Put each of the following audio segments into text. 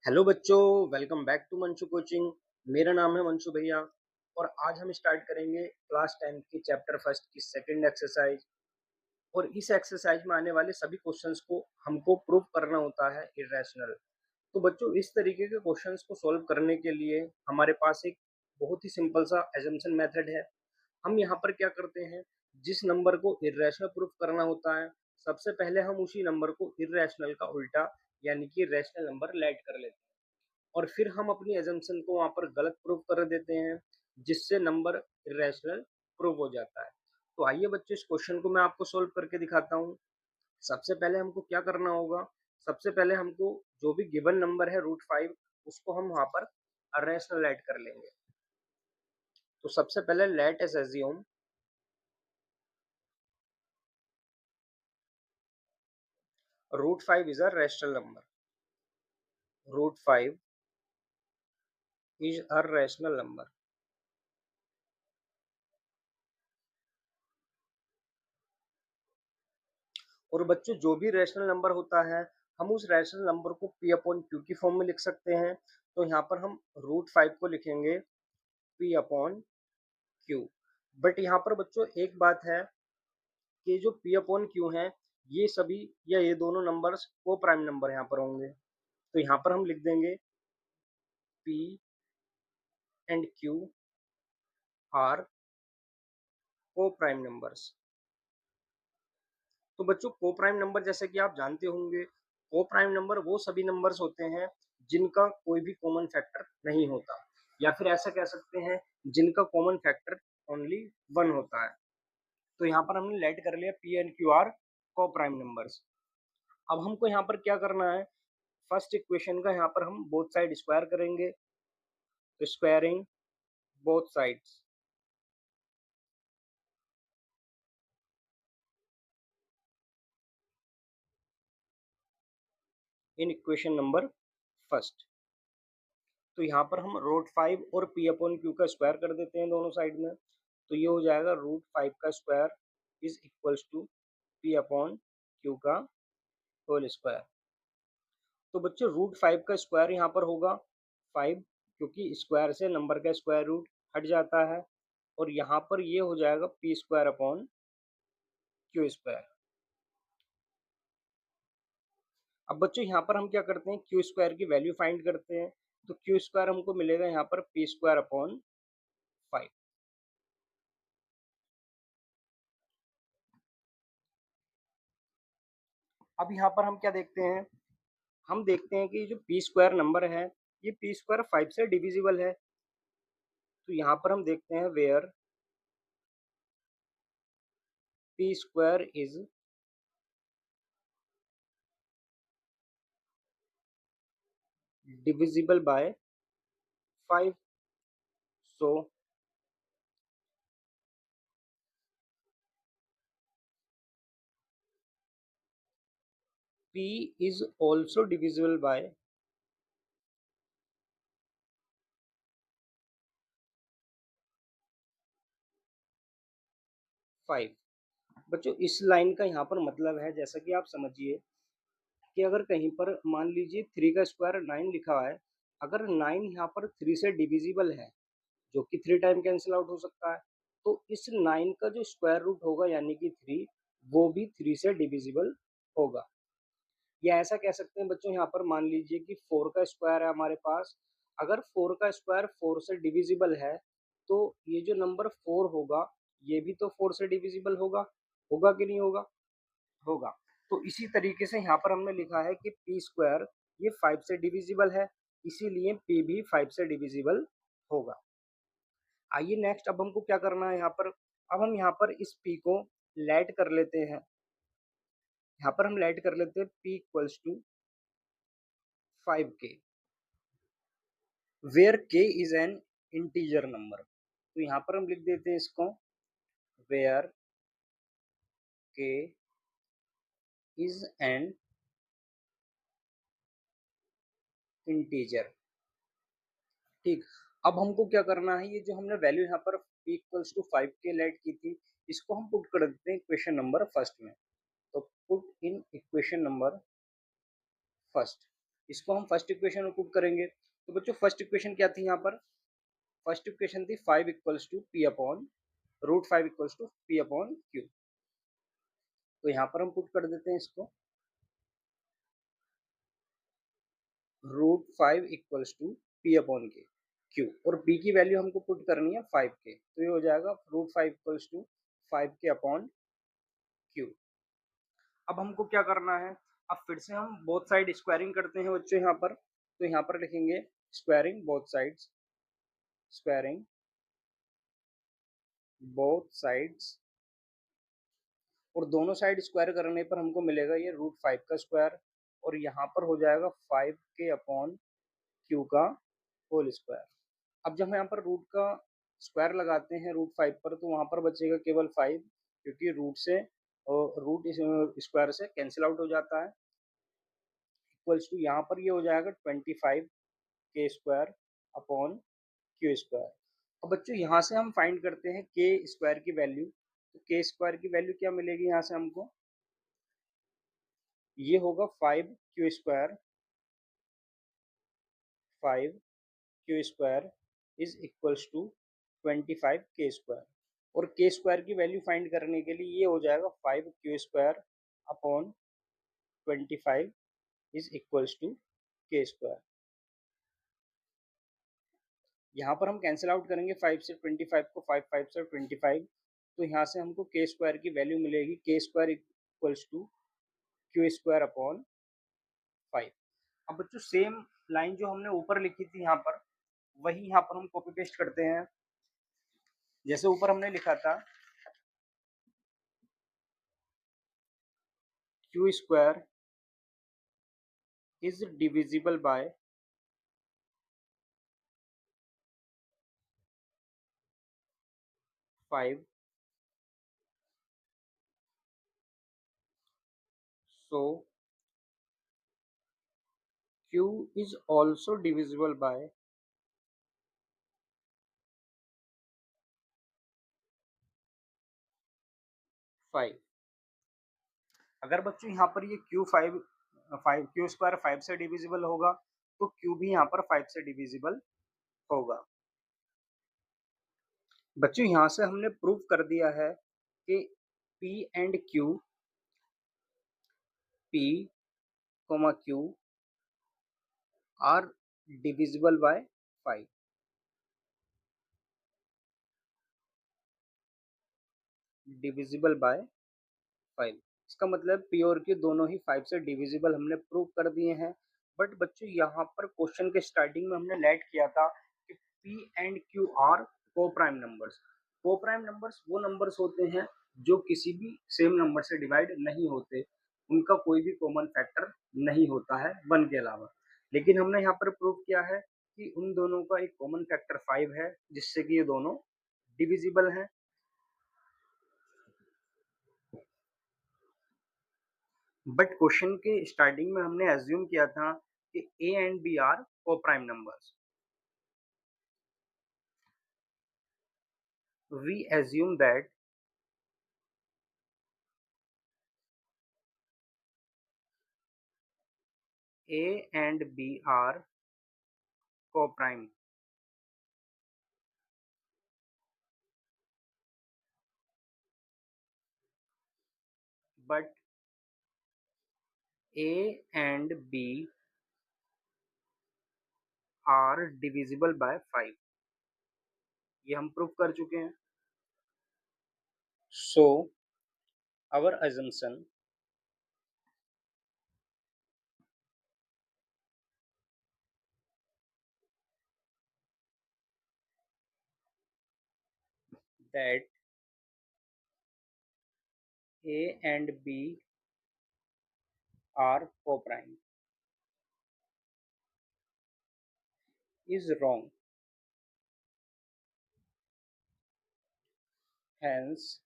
Hello बच्चों, welcome back to Manshu coaching. मेरा नाम है मंशु भैया और आज हम स्टार्ट करेंगे क्लास 10 की चैप्टर फर्स्ट की सेकंड एक्सरसाइज। और इस एक्सरसाइज में आने वाले सभी क्वेश्चंस को हमको प्रूव करना होता है इरेशनल। तो बच्चों, इस तरीके के क्वेश्चंस को सॉल्व करने के लिए हमारे पास एक बहुत ही सिंपल सा एजम्पशन मेथड है। हम यहाँ पर क्या करते हैं, जिस नंबर को इरेशनल प्रूफ करना होता है, सबसे पहले हम उसी नंबर को इरेशनल का उल्टा यानी कि रैशनल नंबर लेट कर लेते हैं और फिर हम अपनी एजम्पशन को वहां पर गलत प्रूव कर देते हैं, जिससे नंबर इरेशनल प्रूव हो जाता है। तो आइए बच्चों, इस क्वेश्चन को मैं आपको सोल्व करके दिखाता हूँ। सबसे पहले हमको क्या करना होगा, सबसे पहले हमको जो भी गिवन नंबर है √5 उसको हम वहां पर अरेशनल ऐड कर लेंगे। तो सबसे पहले let us assume √5 is a rational number. √5 is a rational number. और बच्चों, जो भी रैशनल नंबर होता है हम उस रैशनल नंबर को p अपॉन क्यू की फॉर्म में लिख सकते हैं। तो यहाँ पर हम √5 को लिखेंगे p अपॉन क्यू। बट यहाँ पर बच्चों एक बात है कि जो p अपॉन क्यू है, ये सभी या ये दोनों नंबर्स को प्राइम नंबर यहाँ पर होंगे। तो यहाँ पर हम लिख देंगे p एंड q आर को प्राइम नंबर्स। तो बच्चों, को प्राइम नंबर जैसे कि आप जानते होंगे, को प्राइम नंबर वो सभी नंबर्स होते हैं जिनका कोई भी कॉमन फैक्टर नहीं होता, या फिर ऐसा कह सकते हैं जिनका कॉमन फैक्टर ओनली 1 होता है। तो यहाँ पर हमने लेट कर लिया पी एंड क्यू आर को प्राइम नंबर्स। अब हमको यहाँ पर क्या करना है, फर्स्ट इक्वेशन का यहाँ पर हम बोथ साइड स्क्वायर करेंगे। तो squaring both sides in equation number first. तो यहाँ पर हम √5 और p अपॉन क्यू का स्क्वायर कर देते हैं दोनों साइड में। तो ये हो जाएगा √5 का square is equals to p upon q का होल स्क्वायर। तो बच्चों, √5 का स्क्वायर यहाँ पर होगा 5, क्योंकि स्क्वायर से नंबर का स्क्वायर रूट हट जाता है। और यहाँ पर ये हो जाएगा p square upon Q square. अब बच्चों यहाँ पर हम क्या करते हैं, क्यू स्क्वायर की वैल्यू फाइंड करते हैं। तो क्यू स्क्वायर हमको मिलेगा यहाँ पर p स्क्वायर अपॉन 5। अब यहाँ पर हम क्या देखते हैं, हम देखते हैं कि जो पी स्क्वायर नंबर है, ये पी स्क्वायर 5 से डिविजिबल है। तो यहाँ पर हम देखते हैं where p square is divisible by 5। So p is also divisible by 5। बच्चों, इस लाइन का यहाँ पर मतलब है, जैसा कि आप समझिए कि अगर कहीं पर मान लीजिए 3 का स्क्वायर 9 लिखा है, अगर 9 यहाँ पर 3 से डिविजिबल है, जो कि 3 टाइम कैंसिल आउट हो सकता है, तो इस 9 का जो स्क्वायर रूट होगा यानी कि 3, वो भी 3 से डिविजिबल होगा। या ऐसा कह सकते हैं बच्चों, यहाँ पर मान लीजिए कि 4 का स्क्वायर है हमारे पास। अगर 4 का स्क्वायर 4 से डिविजिबल है, तो ये जो नंबर 4 होगा, ये भी तो 4 से डिविजिबल होगा। होगा कि नहीं होगा? होगा। तो इसी तरीके से यहाँ पर हमने लिखा है कि पी स्क्वायर ये 5 से डिविजिबल है, इसीलिए पी भी 5 से डिविजिबल होगा। आइए नेक्स्ट, अब हमको क्या करना है यहाँ पर, अब हम यहाँ पर इस पी को लेट कर लेते हैं। यहाँ पर हम लेट कर लेते हैं p equals to 5k, where k is an integer number. तो यहाँ पर हम लिख देते हैं इसको, where k is an integer. ठीक। अब हमको क्या करना है, ये जो हमने वैल्यू यहाँ पर p equals to 5k late की थी, इसको हम पुट कर देते हैं इक्वेशन नंबर फर्स्ट में। तो put in equation number first. इसको हम फर्स्ट इक्वेशन में पुट करेंगे। तो बच्चों फर्स्ट इक्वेशन क्या थी यहाँ पर? फर्स्ट इक्वेशन थी 5 equals to p upon root 5 equals to p upon q. तो यहाँ पर हम पुट कर देते हैं इसको, root 5 equals to p upon k q, और पी की वैल्यू हमको पुट करनी है 5 के, तो ये हो जाएगा रूट 5 इक्वल्स टू 5 के अपॉन क्यू। अब हमको क्या करना है? अब फिर से हम बोथ साइड स्क्वायरिंग करते हैं बच्चों यहाँ पर। तो यहाँ पर लिखेंगे squaring both sides, squaring both sides, और दोनों साइड स्क्वायर करने पर हमको मिलेगा ये रूट 5 का स्क्वायर, और यहाँ पर हो जाएगा 5 के अपॉन क्यू का होल स्क्वायर। अब जब हम यहाँ पर रूट का स्क्वायर लगाते हैं रूट 5 पर, तो वहाँ पर बचेगा केवल 5, क्योंकि रूट से और रूट स्क्वायर से कैंसिल आउट हो जाता है। इक्वल्स टू यहाँ पर ये हो जाएगा 25 k square upon Q square. अब बच्चों यहाँ से हम फाइंड करते हैं के स्क्वायर की वैल्यू। तो के स्क्वायर की वैल्यू क्या मिलेगी यहाँ से हमको? ये होगा 5 q square, 5 q square is equals to 25 k square, और के स्क्वायर की वैल्यू फाइंड करने के लिए ये हो जाएगा 5 q square upon 25 is equals to k square. यहाँ पर हम कैंसिल आउट करेंगे 5 से 25 को, 5 5 से 25, तो यहाँ से हमको के स्क्वायर की वैल्यू मिलेगी k square equals to q square upon 5। अब बच्चों सेम लाइन जो हमने ऊपर लिखी थी यहाँ पर, वही यहाँ पर हम कॉपी पेस्ट करते हैं। जैसे ऊपर हमने लिखा था Q square is divisible by 5, so Q is also divisible by 5। अगर बच्चों यहाँ पर ये क्यू स्क्वायर 5 से डिविजिबल होगा, तो क्यू भी यहाँ पर 5 से डिविजिबल होगा। बच्चों यहाँ से हमने प्रूव कर दिया है कि P and Q, P comma Q are divisible by 5। Divisible by 5, इसका मतलब पी और क्यू दोनों ही 5 से डिविजिबल हमने प्रूव कर दिए हैं। बट बच्चों यहाँ पर क्वेश्चन के स्टार्टिंग में हमने लेट किया था कि पी एंड क्यू आर को प्राइम नंबर्स। को प्राइम नंबर्स वो नंबर्स होते हैं जो किसी भी सेम नंबर से डिवाइड नहीं होते, उनका कोई भी कॉमन फैक्टर नहीं होता है 1 के अलावा। लेकिन हमने यहाँ पर प्रूव किया है कि उन दोनों का एक कॉमन फैक्टर 5 है, जिससे कि ये दोनों डिविजिबल हैं। बट क्वेश्चन के स्टार्टिंग में हमने एज्यूम किया था कि ए एंड बी आर को prime numbers. We assume that A and B are को prime, but A and B are divisible by 5। ये हम प्रूव कर चुके हैं। So our assumption that A and B are co-prime is wrong. Hence,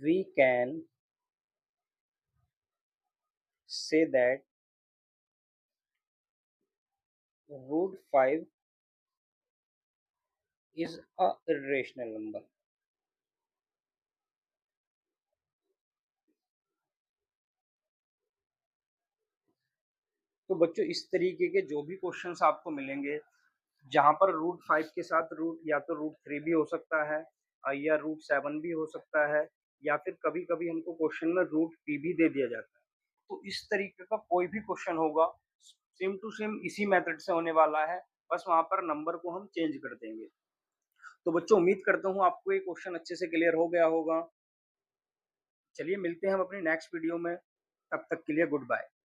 we can say that root 5 is a irrational number. तो बच्चों इस तरीके के जो भी क्वेश्चंस आपको मिलेंगे, जहाँ पर रूट 5 के साथ रूट या तो रूट 3 भी हो सकता है या रूट 7 भी हो सकता है या फिर कभी-कभी हमको क्वेश्चन में रूट p भी दे दिया जाता है। तो इस तरीके का कोई भी क्वेश्चन होगा, सेम टू सेम इसी मेथड से होने वाला है, बस वहाँ पर नंबर को हम चेंज कर देंगे। तो बच्चों उम्मीद करता हूँ आपको ये क्वेश्चन अच्छे से क्लियर हो गया होगा। चलिए मिलते हैं हम अपनी नेक्स्ट वीडियो में, तब तक के लिए गुड बाय।